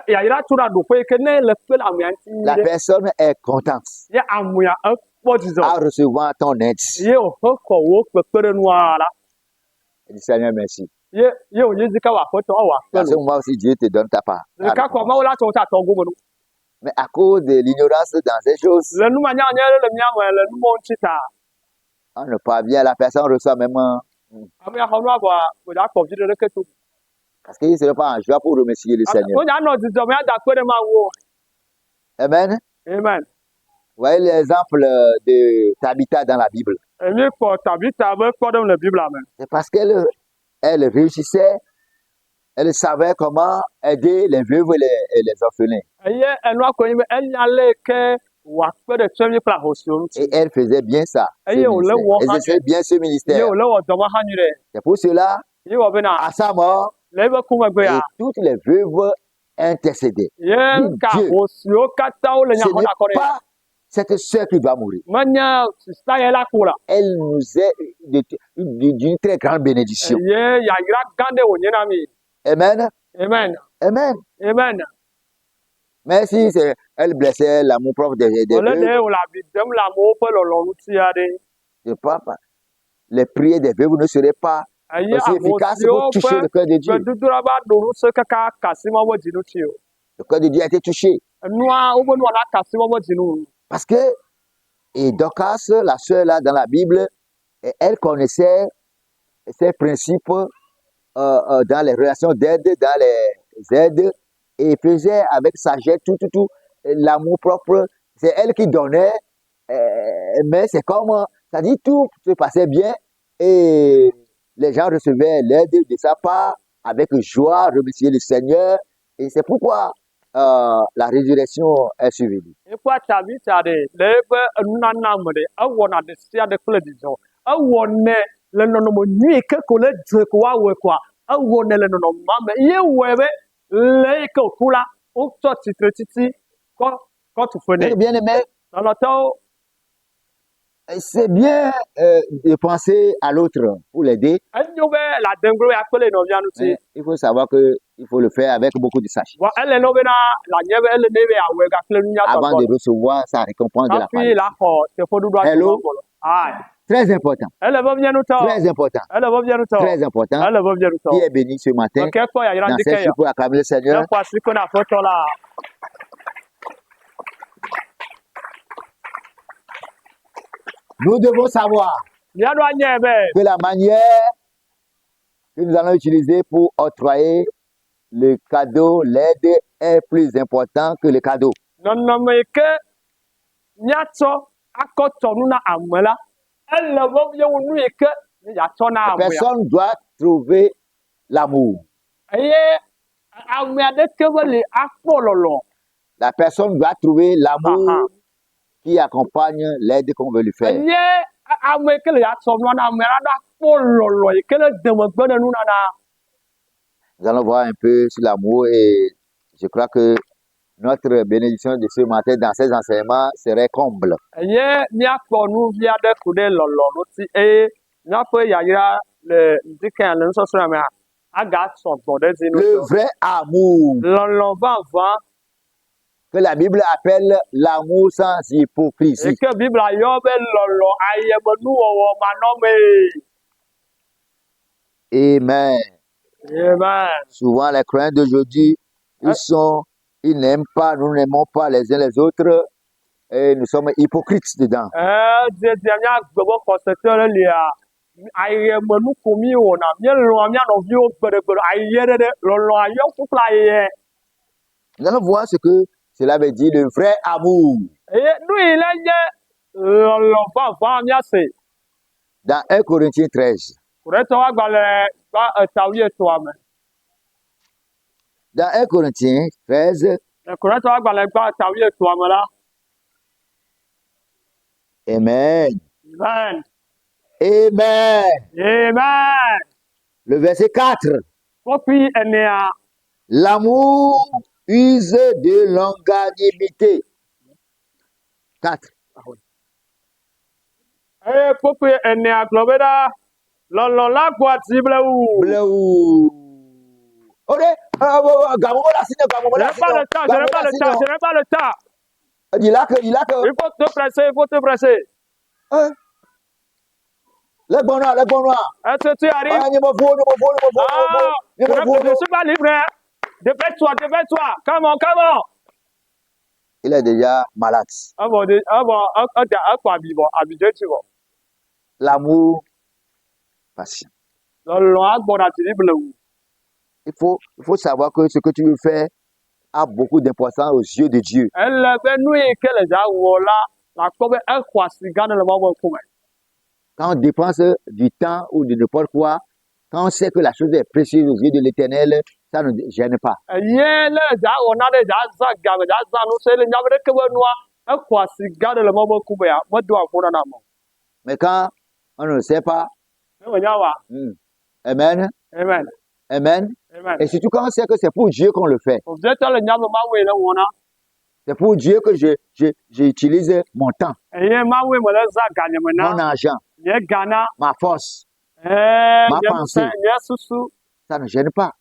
yayra to na ɖoƒe yi ke ne le kpe le amea ŋuti nyi la ɖe personne est contente ye amea ekpɔ dzidzɔ à recevoir ton aide. ye wòhe xɔ wo kpekpeɖenua la Je dis Seigneur, merci. ye wònye zi ke wò aƒetɔ wò À akpe ce moment aussi, Dieu te donne ta part. ɖeka kɔ mawu la tsɔ wo ta tɔ gome no Mais à cause de l'ignorance dans ces choses, le numanyanya ɖe le mía me le numɔ ŋuti ta on ne parvient, la personne reçoit même, ame ya xɔ nu abɔa wòdza kpɔ vi ɖe ɖeke to parce qu'il ne serait pas en joie pour remercier le Seigneur. wòdza nɔ dzidzɔ me ada kpe ɖe mawu o Amen. amen Vous voyez l'exemple de Tabitha dans la Bible. emi kpɔ tabita be kpɔɖem le biblia me C'est parce qu'elle réussissait, elle savait comment aider les veuves et les orphelins. eye enua ko nyi be enya le ke wòakpe ɖe tsyɔ̃mi kple ahosiwo ŋuti Et elle faisait bien ça. ce Eye wòle ministère. wɔ Elle hã exerçait bien ce ye ministère. wòle wɔ dɔ me hã nyui ɖe C'est pour cela, ye wɔ bena à sa mort, le ebe ku megbe et ya toutes les veuves intercédaient. ye ka Dieu, ahosiwo katã wole nya ce xɔ n'est na kɔ ɖe pas cette sœur qui doit mourir. menye sista ye la ko la Elle nous est d'une très grande bénédiction. ye yayra gã ɖe wònye na mi Amen. amen Amen. amen Mais si elle blessait l'amour propre des wòle veuves, ɖe wòle abi dem le amewo ƒe lɔlɔ ŋuti aɖe je pense pas. Les prières des veuves ne seraient pas eye aussi efficaces ahosiwo pour toucher ƒe le cœur de Dieu. gbedodoɖa va ɖo ŋusẽ kaka kasi ma ƒe dzinu tsi o Le cœur de Dieu a été touché. enua woƒe nua la kasi ma ƒe dzinu Parce que, et Dorcas, la sœur là dans la Bible, elle connaissait ces principes dans les relations d'aide, dans les aides, et faisait avec sagesse tout, l'amour propre. C'est elle qui donnait, mais c'est comme, ça dit tout se passait bien, et les gens recevaient l'aide de sa part avec joie remercier le Seigneur. Et c'est pourquoi la résurrection est survenue. Ikwa tabi tade lebe nana mede awona de sia de kle dizo awone le nono mo nyi ke ko le dze ko wa we kwa awone le nono mame ye webe le ke kula o to titre titi ko tu fene Bien aimé, nono to c'est bien de penser à l'autre pour l'aider. anyo be la dengro ya kle no bia nuti Mais il faut savoir qu'il faut le faire avec beaucoup de sachet wa ele no be na la nyebe ele nebe awe ga kle nya to avant de recevoir sa récompense de la afi la part. ko te fodu do Hello? atolo ai Très important, ele bo bia nuto très important, ele bo bia nuto très important. ele bo bia nuto Qui est béni ce matin okay ko ya dans yirandike cette ya pour acclamer le Seigneur. kwa siku na foto la Nous devons savoir Miado anyebe que la manière que nous allons utiliser pour octroyer le cadeau, l'aide est plus important que le cadeau. nonomeke nyato akoto nuna amela ele bo ye wonu eke ni ya to na La amuya personne doit trouver l'amour. eye amuya de kebele afololo La personne doit trouver aha l'amour qui accompagne l'aide qu'on veut lui faire. eye amuya le ya to no na amuya da afololo ekele demogbe de nuna na Nous allons voir un peu sur l'amour et je crois que notre bénédiction de ce matin dans ces enseignements serait comble. eye miakpo nu via de kude lolo no ti eye miakpo yayira le ndikan le nso so na aga so gbode ti no Le vrai amour lolo va que la Bible appelle l'amour sans hypocrisie. eke bibla yo be lolo ayemonu owo manome Amen. amen Souvent, les croyants d'aujourd'hui, ils n'aiment pas, nous n'aimons pas les uns les autres et nous sommes hypocrites dedans. je mia gbogbo concepteur le a ayemonu komi wona mi lo mi no vi o gbere ayere de lolo ayo kukla ye Nous allons voir ce que cela veut dire, le vrai amour. nu ile je lolo va mi ase Dans 1 Corinthiens 13. kureto agbale ba tawiye to ame Dans 1 Corinthiens 13, kureto agbale ba tawiye to ame la Amen. amen Amen. amen Le verset 4. kopi enea L'amour use de longanimité. 4. kopi enea globeda lolo la kwa tible u Bleu. Ok. Gamomo la signe, gamomo je la n'ai pas le temps, je n'ai pas le temps, je n'ai pas le temps. Il a que. Il faut te presser, il faut te presser. Hein? Les bons noirs. Est-ce que tu arrives? Ah, Ah, je ne suis pas libre. Hein. Dépêche-toi. Come on. Il est déjà malade. L'amour patient. Il faut savoir que ce que tu veux faire a beaucoup d'importance aux yeux de Dieu. Quand on dépense du temps ou de n'importe quoi, quand on sait que la chose est précieuse aux yeux de l'Éternel, ça ne gêne pas. Mais quand on ne le sait pas, amen, Amen. amen. Amen. Et surtout quand on sait que c'est pour Dieu qu'on le fait. C'est pour Dieu que j'utilise mon temps, mon argent, ma force, ma pensée. Ça ne gêne pas.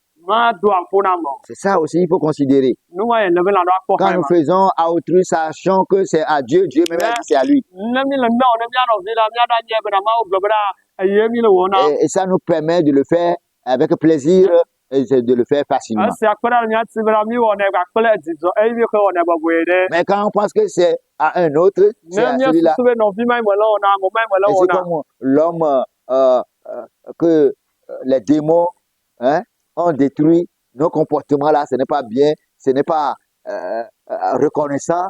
C'est ça aussi il faut considérer. Quand nous faisons à autrui, sachant que c'est à Dieu, Dieu même a dit c'est à lui. Et ça nous permet de le faire avec plaisir et de le faire facilement. Mais quand on pense que c'est à un autre, c'est à celui-là. Et c'est comme l'homme que les démons ont détruit nos comportements là, ce n'est pas bien, ce n'est pas reconnaissant.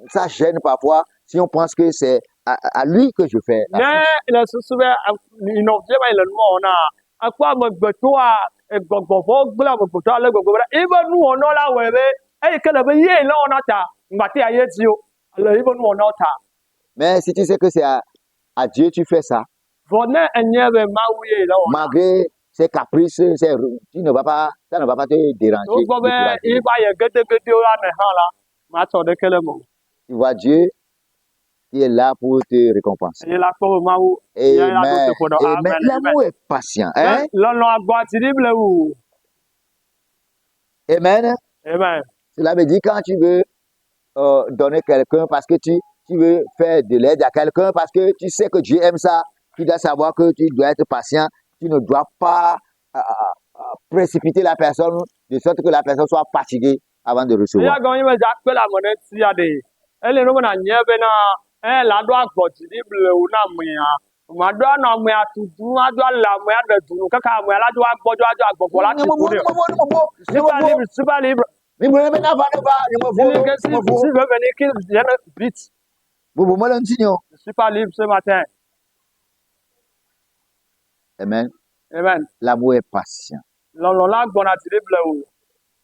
Ça gêne parfois si on pense que c'est à lui que je fais. egbɔgbɔvɔ gblẽ amegbotɔ ale gbogbo be ibe nuwɔnɔ la wɔe be eyi ke le be ye le wɔna ta ŋgbate ya ye dzi o le ibe nuwɔnɔ ta. Mais si tu sais que c'est à Dieu tu fais ça, Vɔ ne enye be Mawu ye le wɔna. malgré ses caprices, tu ne vas pas, ça ne va pas te déranger. Wogbɔ be décourager. iba ye gedegedewo la me hã la matsɔ ɖeke le me. Tu vois Dieu qui est là pour te récompenser. Eye la kpɔ be Mawu ya la ɖo Amen. teƒe ɖɔ. Amen. Amen. L'amour est patient. Hein? Lɔlɔ agbɔ ati ɖi ble wu. Amen. Amen. Cela veut dire quand tu veux donner quelqu'un parce que tu veux faire de l'aide à quelqu'un parce que tu sais que Dieu aime ça, tu dois savoir que tu dois être patient, tu ne dois pas précipiter la personne de sorte que la personne soit fatiguée avant de recevoir. Eya gɔnye be dza kpe le ame ɖe tia ɖe. Ele no be na nye be na la ɖo agbɔ dzi ɖi ble wu na amea. Ma ɖo anɔ amea tutu, aɖo ale amea ɖe dunu kaka amea la ɖo agbɔdzɔ aɖo agbɔgbɔ la ti ƒo ɖe. Super libre. Mais vous n'avez pas Si veut venir qu'il vienne vite. Je suis pas libre ce matin. Amen. Amen. L'amour est patient. Lɔlɔ la gbɔna ti ɖi ble wu.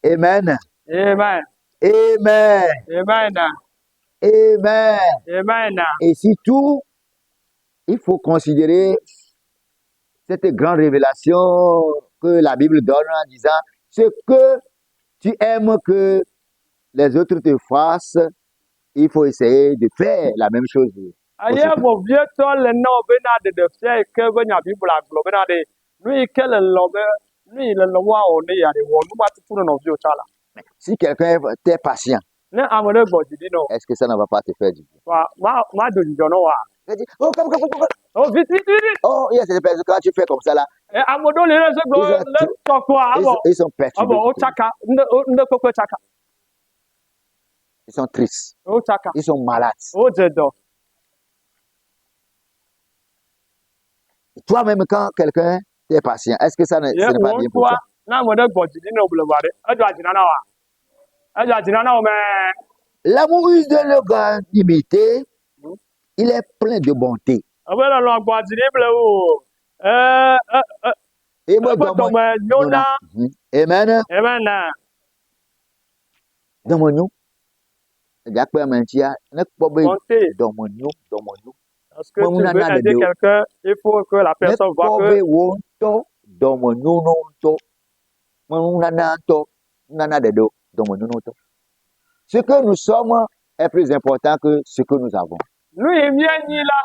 Amen. Amen. Amen. Amen. Amen. Amen. Et surtout, il faut considérer cette grande révélation que la Bible donne en disant ce que tu aimes que les autres te fassent, il faut essayer de faire la même chose. Aye bo vietɔ le na be na ɖeɖefia yi ke be nya Bibla gblɔ be na ɖe nu yi ke le lɔ be nu yi le lɔ wa o ne ya ɖe wɔ nu ma tutu ne nɔviwo ta la. Si quelqu'un est patient, Ne ame ɖe gbɔ dzi ɖi nɔ. est-ce que ça ne va pas te faire du bien? Ma do dzidzɔ nɔ wa. Il dit, oh, come. Oh vite vite vite. Oh, il y a cette personne, quand tu fais comme ça là, Ame ɖewo le ne se gbɔ le tɔkpoa abɔ. ils sont perturbés. Abɔ o tsaka nde kpekpe tsaka. Ils sont tristes. O tsaka. Ils sont malades. O dze dɔ. Toi-même, quand quelqu'un est patient, est-ce que ce n'est pas bien pour toi? Na ame ɖe gbɔ dzi ɖi nɔ ble ba ɖe. Edzo adzina na wa. Edzo adzina na wo mɛ. L'amour use de longanimité, il est plein de bonté. Ebe lɔlɔ gbɔ dzi ɖi ble wo. Et moi, Dɔme nyo na. Amen. Amen. Dɔme nyo. Gakpe amentia, ne kpɔ be Bonté. dɔme nyo. Parce que tu veux aider quelqu'un, il faut que la personne voit que. Ne kpɔ be wo ŋutɔ dɔme nyo no ŋutɔ. Nunana ŋutɔ, nunana ɖeɖe dɔme nyo no ŋutɔ. Ce que nous sommes est plus important que ce que nous avons. Nu yi mía nyi la,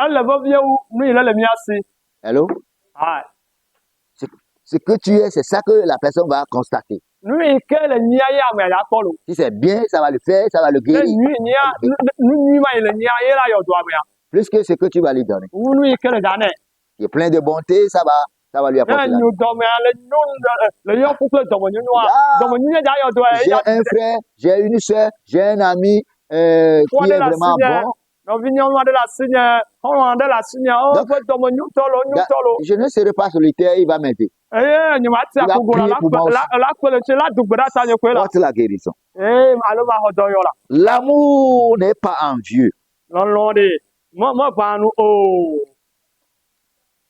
ele vevie wu nu yi le mía si. Hello? Ah. Ce que tu es, c'est ça que la personne va constater. Nu yi ke le mía ya ame ya kpɔ lo. Si c'est bien, ça va le faire, ça va le guérir. Nu nyui ma yi le mía ye la yɔ do amea. Plus que ce que tu vas lui donner. Wu nu yi ke le dza nɛ. Il est plein de bonté, ça va lui apporter. Ne nyu dɔmea le yɔ ƒu kple dɔmenyunyua. Dɔmenyunyua dza yɔ doa. J'ai un frère, j'ai une soeur, j'ai un ami qui est vraiment bon. Donc, je ne serai pas solitaire, il va m'aider. Porte la guérison. L'amour n'est pas envieux.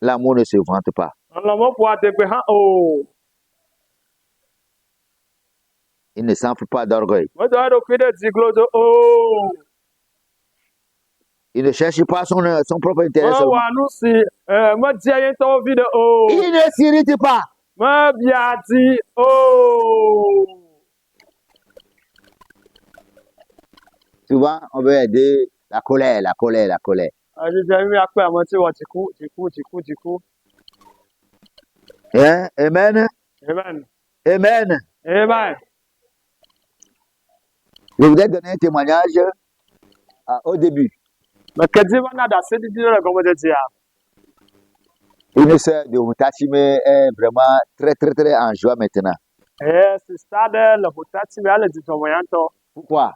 L'amour ne se vante pas. Il ne s'enfle pas d'orgueil. Il ne cherche pas son propre intérêt seulement. Il ne s'irrite pas. Souvent, on veut aider la colère. Hein? Amen. Amen. Amen. Amen. Je voudrais donner un témoignage au début. Une sœur de Mutatime est vraiment très en joie maintenant. Pourquoi?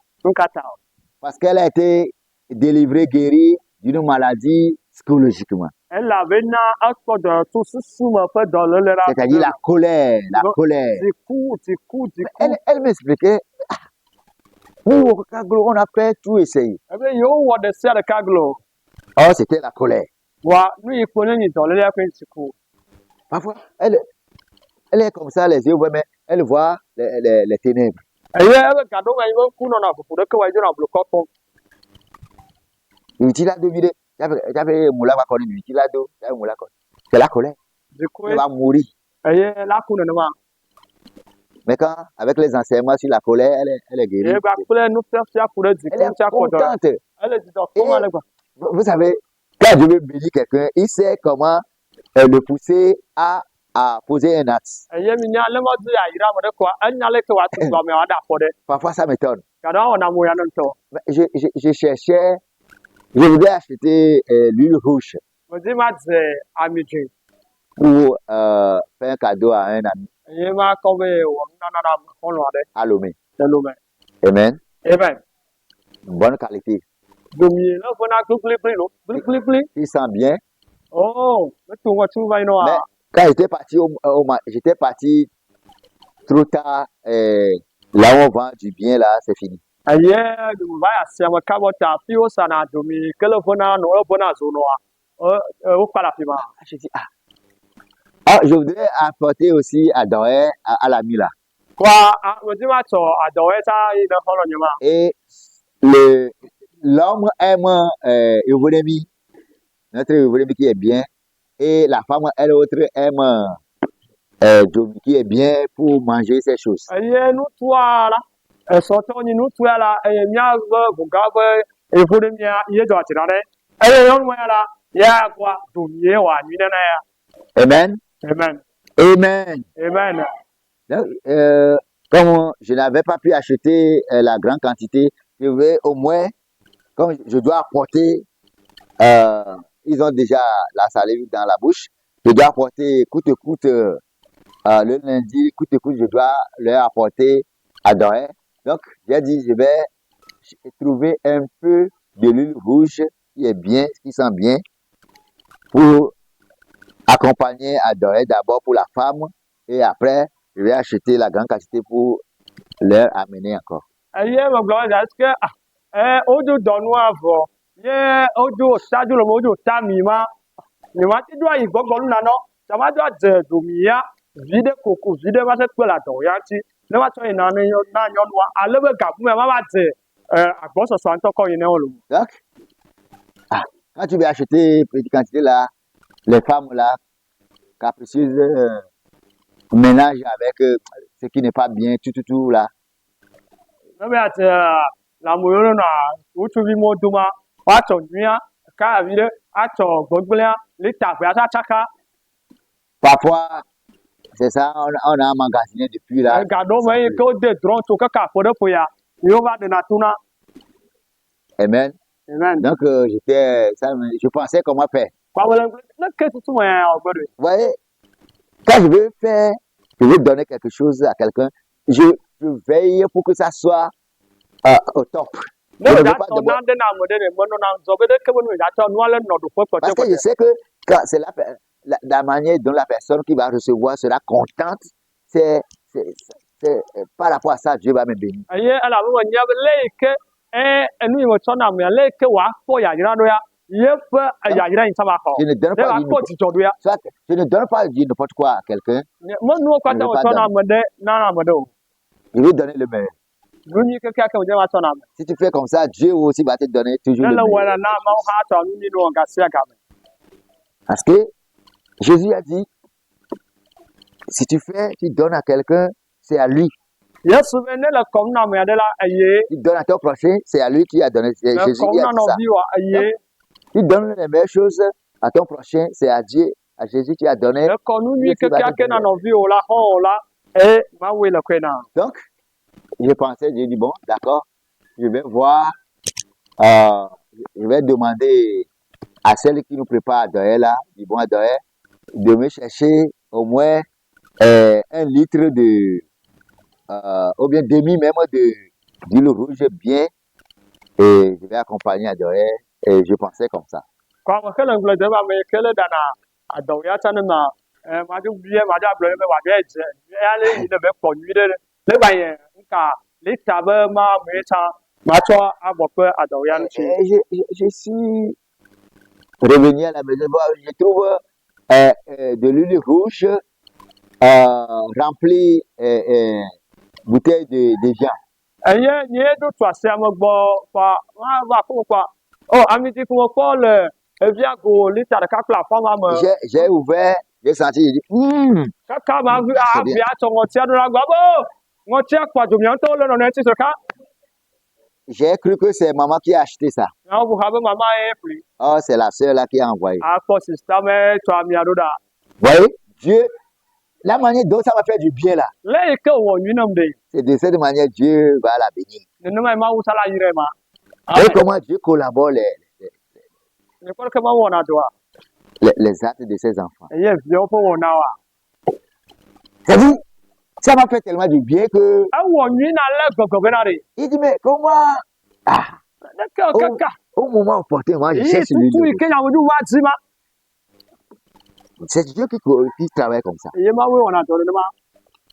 Parce qu'elle a été délivrée, guérie d'une maladie psychologiquement. C'est-à-dire la colère. Elle m'expliquait, on a fait tout essayer. Oh, c'était la colère. Parfois, elle Elle est comme ça, les yeux ouverts, mais elle voit les ténèbres. eye ebe gado ŋa yibe ku nɔ na ʋuʋu ɖeke wa yi dzona blukɔ kpɔm. Il dit là, David, j'avais moula va connaître, il dit là, j'avais moula connaître. C'est la colère. Dikoe Elle va mourir. eye la ku nenema. Mais quand, avec les enseignements sur la colère, elle est guérie. Eye gba kple nufiafia ku ɖe Elle dziku est ŋuti akɔ dɔ. contente. Ele dzidzɔ kpɔm ale gba. Vous savez, quand Dieu veut bénir quelqu'un, il sait comment le pousser à poser un acte. Eye mi nya le ma dzi ayira me ɖe kɔa enya leke wa tu gba me wa da afɔ ɖe. Parfois, ça m'étonne. Gado awɔ na mo ya ne ŋutɔ. Mais je cherchais, je voulais acheter l'huile rouge Me di ma dze ami dzĩ. pour faire un cadeau à un ami Eye ma kɔ be wɔ nunana na xɔlɔ aɖe à Lomé. le lome. Amen. Amen. Bonne qualité. Domi le vena gligligli no. Gligligli. Il sent bien. Oh, me tu ŋɔtsi va yi nɔ Mais a. quand j'étais parti, j'étais parti trop tard. Là où on vend du bien, là, c'est fini. Eye domi va yi asia me kabɔ ta afi wo sana domi ke le vena no evena zo nɔa. Wo kpa le afi ma. Je dis, je voudrais apporter aussi à Doré, à l'ami là. Kɔa me di ma tsɔ adɔwɔe ta yi ɖe xɔlɔ nye ma. Et l'homme aime Evolémie, notre Evolémie qui est bien. Et la femme, elle autre, aime Domi qui est bien pour manger ces choses. Eye nutua la. Esɔtɔ nyi nutua la eye mia be buga be evo ɖe mia ye dzɔ atsi ɖe. Eye nyɔnu ya la ya kɔa domi ye wɔ anyi ɖe na ya. Amen. Amen. Amen. Amen. Donc, comme je n'avais pas pu acheter la grande quantité, je vais au moins, comme je dois apporter, ils ont déjà la salive dans la bouche, je dois apporter coûte que coûte, le lundi, coûte que coûte, je dois leur apporter à Doré. Donc, j'ai dit, je vais trouver un peu de l'huile rouge qui est bien, qui sent bien, pour accompagner à Doré d'abord pour la femme, et après, je vais acheter la grande quantité pour leur amener encore. Eye me gblɔ be est-ce que wodzo dɔnu avɔ ye wodzo sadzo le me wodzo ta mi ma ti do ayi gbɔgbɔ nu nanɔ sama do adze domi ya vi ɖe koko vi ɖe va se kpe le adɔ ya ŋuti ne va tsɔ yina na nyɔnua ale be gabume ma va dze agbɔsɔsɔ ŋutɔ kɔ yi ne wo lo. Donc, quand tu veux acheter petite quantité là, les femmes là, capricieuses, mélange avec ce qui n'est pas bien, tout là. Ne be adze lamoyo na ŋutsuvi mo doma woatsɔ nyuia ka vi ɖe atsɔ gbegblẽa lita ʋea tsaka. Parfois, c'est ça, on a emmagasiné depuis là. Gado me yi ke wode drɔ̃ tso kaka ƒe ɖe ƒe ya yewo va ɖena tona. Amen. Amen. Donc, je pensais comment faire. Kpawele ne ke tutu me ya o gbe ɖoe. Vous voyez, quand je veux donner quelque chose à quelqu'un, je veille pour que ça soit au top. Ne o da tɔ na de na ame ɖe ne menɔ na zɔ be ɖeke be nu da tɔ nua le nɔ ɖoƒe Parce que je sais que quand c'est la manière dont la personne qui va recevoir sera contente, c'est par rapport à ça Dieu va me bénir. Eye elabe me nya be le yi ke enu yi me tsɔ na amea le yi ke wòakpɔ yayra ɖo ya yeƒe yayra yi ŋutɔ va xɔ. Je ne donne Ne pas wòakpɔ dzidzɔ ɖo ya. je ne donne pas du n'importe quoi à quelqu'un. Menuwo katã me tsɔ na ame ɖe na ame ɖe o. Je vais donner le meilleur. Nu nyui kekeake me dze va tsɔ na ame. Si tu fais comme ça, Dieu aussi va te donner toujours Ne le le wɔe meilleur. le na amewo hã tsɔ nu nyui no ga sia ga me. Parce que Jésus a dit, si tu donnes à quelqu'un, c'est à lui. Yesu be ne le kɔm na amea ɖe la eye Tu donnes à ton prochain, c'est à lui qui a donné. C'est le Jésus kɔm qui a na dit ça. nɔviwoa eye Tu donnes les meilleures choses à ton prochain, c'est à Dieu, à Jésus qui a donné. le kɔ nu nyui Yesu va te kekeake na donner. nɔviwo la xɔwo la Mawoe le koe na. Donc, je pensais, j'ai dit, bon, d'accord, je vais voir, je vais demander à celle qui nous prépare à Doré là, du bon à Doré, de me chercher au moins 1 litre de, ou bien demi même d'huile rouge bien, et je vais accompagner à Doré, et je pensais comme ça. Kɔ ame ke le ŋgble dem ame yi ke le ɖana adɔwɔya tsã ne ma madzo bie madzo agblɔ ne be wòaɖe dze ya le yi ne be kpɔ nyui ɖe ne ba yɛ nka lita be ma me tsã matsɔ abɔ ƒe adɔwɔya ŋuti. Et je suis revenu à la maison, je trouve de l'huile rouge remplit bouteille de viande. Eye nye do to ase amogbo kwa wa va ko kwa. Oh, amiti ko ko le evia go liter de kakla fama me. J'ai ouvert, j'ai senti, j'ai dit, Kaka ma vu c'est a bien. bia to ngotia do la gbo. Bo, ngotia kwa do mianto le no neti so ka. J'ai cru que c'est maman qui a acheté ça. Na bu habe mama e pli. Oh, c'est la sœur là qui a envoyé. A ko system e to ami adoda. Vous voyez, Dieu, la manière dont ça va faire du bien là, Le ke wo nyinam de. c'est de cette manière Dieu va la bénir. Ne ma ma usala yire ma. Vous voyez comment Dieu collabore Ne ko ke ma wona do a. les actes de ses enfants. Eye vio po wona wa. C'est dit, ça m'a fait tellement du bien que A wo nyina le gogo na re. il dit, mais comment, Ne ke kaka. au moment opportun, moi je Eye cherche lui. tutu ke ya wo du wa ti ma. C'est Dieu qui travaille comme ça. Eye ma we wona do ne ma.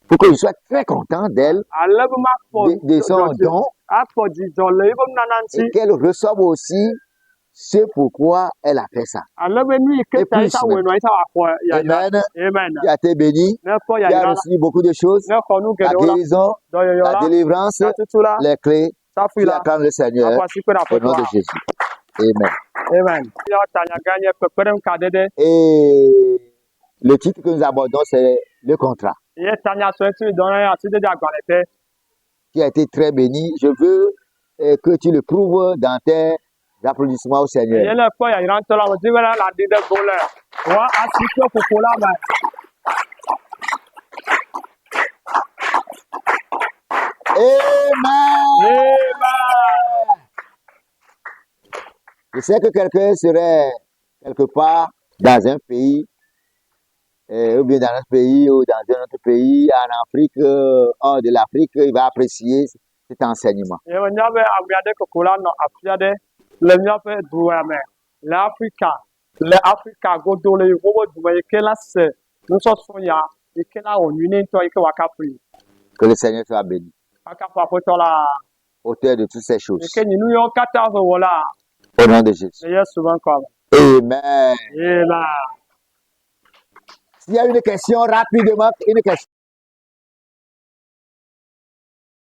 Pour que je sois très content d'elle, Alebe ma po de son don, akpo jijo le ibo nananti et qu'elle reçoive aussi ce pourquoi elle a fait ça. alebe ni ke Et ta plus isa même. we no isa akpo ya Amen. amen Tu as été béni, ne ko ya tu as ira reçu beaucoup de choses, ne ko nu la gede ola guérison, do yo la la délivrance, na tutula les clés. sa Tu fila acclames le Seigneur akwa si pe na au nom de Jésus. Amen. amen ya tanya ganye peperem ka dede Et le titre que nous abordons, c'est le contrat, ye tanya so tu don ya ti dede agbalete qui a été très béni. Je veux que tu le prouves dans tes applaudissements au ye Seigneur. le ko ya ira ntola mo ti wala la dede gole wa asiko popola ma Amen. amen Je sais que quelqu'un serait quelque part dans un pays, ou bien dans notre pays, ou dans un autre pays, en Afrique, hors de l'Afrique, il va apprécier cet enseignement. ye nya be abiade ko kola no afiade le nya pe duwa me le Africa godo le wo duwa ye kela se no so so ya ye kela onyu ne nto ye ke waka free Que le Seigneur soit béni, aka pa potola auteur de toutes ces ye choses. ke nyinu yo kata so wala Au nom de Jésus. ye yesu ban ko Amen. ye la S'il y a une question rapidement, une question.